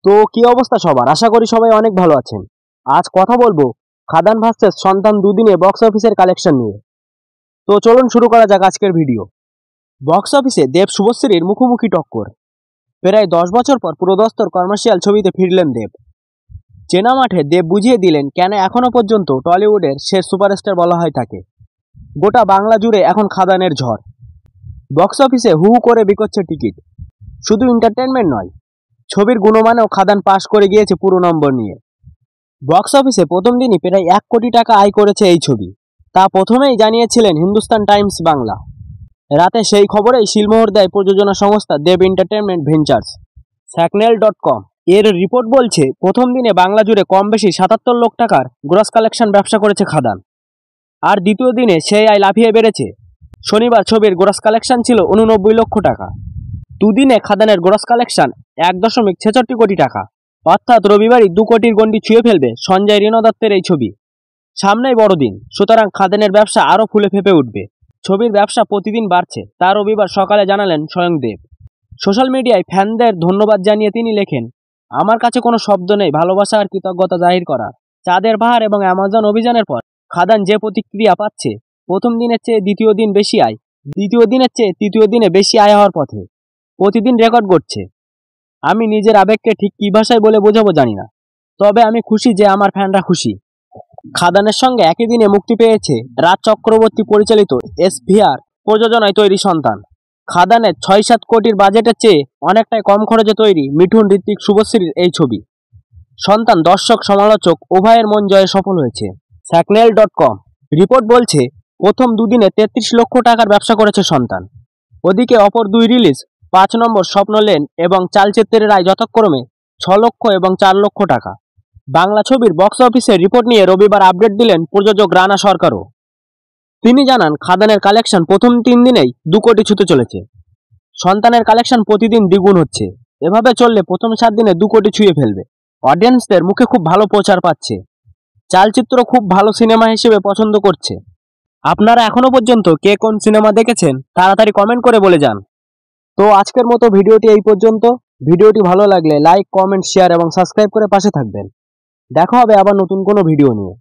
তো কি অবস্থা সবার? আশা করি সবাই অনেক ভালো আছেন। আজ কথা বলবো খাদান ভার্সেস সন্তান দুদিনে বক্স অফিসের কালেকশন নিয়ে। তো চলুন শুরু করা যাক আজকের ভিডিও। বক্স অফিসে দেব শুভশ্রীর মুখোমুখি টক্কর। প্রায় 10 বছর পর পুরোদস্তুর কমার্শিয়াল ছবিতে ফিরলেন দেব। চেনা মাঠে দেব বুঝিয়ে দিলেন কেন এখনো পর্যন্ত টলিউডের শেষ সুপারস্টার বলা হয় তাকে। গোটা বাংলা জুড়ে এখন খাদানের ঝড়। বক্স অফিসে হু হু করে বিকোচ্ছে টিকিট। শুধু এন্টারটেনমেন্ট নয়, ছবির গুণমানেও খাদান পাশ করে গিয়েছে পুরো নম্বর নিয়ে। বক্স অফিসে প্রথম দিনই প্রায় 1 কোটি টাকা আয় করেছে এই ছবি। তা প্রথমেই জানিয়েছিলেন হিন্দুস্তান টাইমস বাংলা। রাতে সেই খবরেই শিলমোহর দেয় প্রযোজনা সংস্থা দেব এন্টারটেনমেন্ট ভেঞ্চার্স। স্যাকনেল.com এর রিপোর্ট বলছে প্রথম দিনে বাংলা জুড়ে কম বেশি 77 লাখ টাকার গ্রস কালেকশন ব্যবসা করেছে খাদান। আর দ্বিতীয় দিনে সেই আয় লাফিয়ে বেড়েছে। শনিবার ছবির গ্রস কালেকশন ছিল 89 লক্ষ টাকা। দুদিনে খাদানের গ্রস কালেকশন 1.66 কোটি টাকা, অর্থাৎ রবিবারই 2 কোটির গন্ডি ছুঁয়ে ফেলবে সঞ্জয় রিনো দত্তের এই ছবি। সামনেই বড়দিন, সুতরাং খাদানের ব্যবসা আরও ফুলে ফেপে উঠবে। ছবির ব্যবসা প্রতিদিন বাড়ছে, তা রবিবার সকালে জানালেন স্বয়ং দেব। সোশ্যাল মিডিয়ায় ফ্যানদের ধন্যবাদ জানিয়ে তিনি লেখেন, আমার কাছে কোনো শব্দ নেই ভালোবাসা আর কৃতজ্ঞতা জাহির করার। চাঁদের পাহাড় এবং অ্যামাজন অভিযানের পর খাদান যে প্রতিক্রিয়া পাচ্ছে, প্রথম দিনের চেয়ে দ্বিতীয় দিন বেশি আয়, দ্বিতীয় দিনের চেয়ে তৃতীয় দিনে বেশি আয় হওয়ার পথে, প্রতিদিন রেকর্ড করছে। আমি নিজের আবেগকে ঠিক কী ভাষায় বলে বোঝাবো জানি না, তবে আমি খুশি যে আমার ফ্যানরা খুশি। খাদানের সঙ্গে একই দিনে মুক্তি পেয়েছে রাজ চক্রবর্তী পরিচালিত SVR প্রযোজনায় তৈরি সন্তান। খাদানের 6-7 কোটির বাজেটের চেয়ে অনেকটাই কম খরচে তৈরি মিঠুন, ঋত্বিক, শুভশ্রীর এই ছবি। সন্তান দর্শক সমালোচক উভয়ের মন জয়ে সফল হয়েছে। স্যাকনেল.com রিপোর্ট বলছে প্রথম দুদিনে 33 লক্ষ টাকার ব্যবসা করেছে সন্তান। ওদিকে অপর দুই রিলিজ 5 নম্বর স্বপ্নলেন এবং চালচিত্রের আয় যথাক্রমে 6 লক্ষ এবং 4 লক্ষ টাকা। বাংলা ছবির বক্স অফিসের রিপোর্ট নিয়ে রবিবার আপডেট দিলেন প্রযোজক রানা সরকারও। তিনি জানান খাদানের কালেকশন প্রথম 3 দিনেই 2 কোটি ছুঁতে চলেছে। সন্তানের কালেকশন প্রতিদিন দ্বিগুণ হচ্ছে। এভাবে চললে প্রথম 7 দিনে 2 কোটি ছুঁয়ে ফেলবে। অডিয়েন্সদের মুখে খুব ভালো প্রচার পাচ্ছে। চালচিত্র খুব ভালো সিনেমা হিসেবে পছন্দ করছে। আপনারা এখনো পর্যন্ত কে কোন সিনেমা দেখেছেন তাড়াতাড়ি কমেন্ট করে বলে যান। তো আজকের মতো ভিডিওটি এই পর্যন্ত। ভিডিওটি ভালো লাগলে লাইক, কমেন্ট, শেয়ার এবং সাবস্ক্রাইব করে পাশে থাকবেন। দেখা হবে আবার নতুন কোনো ভিডিও নিয়ে।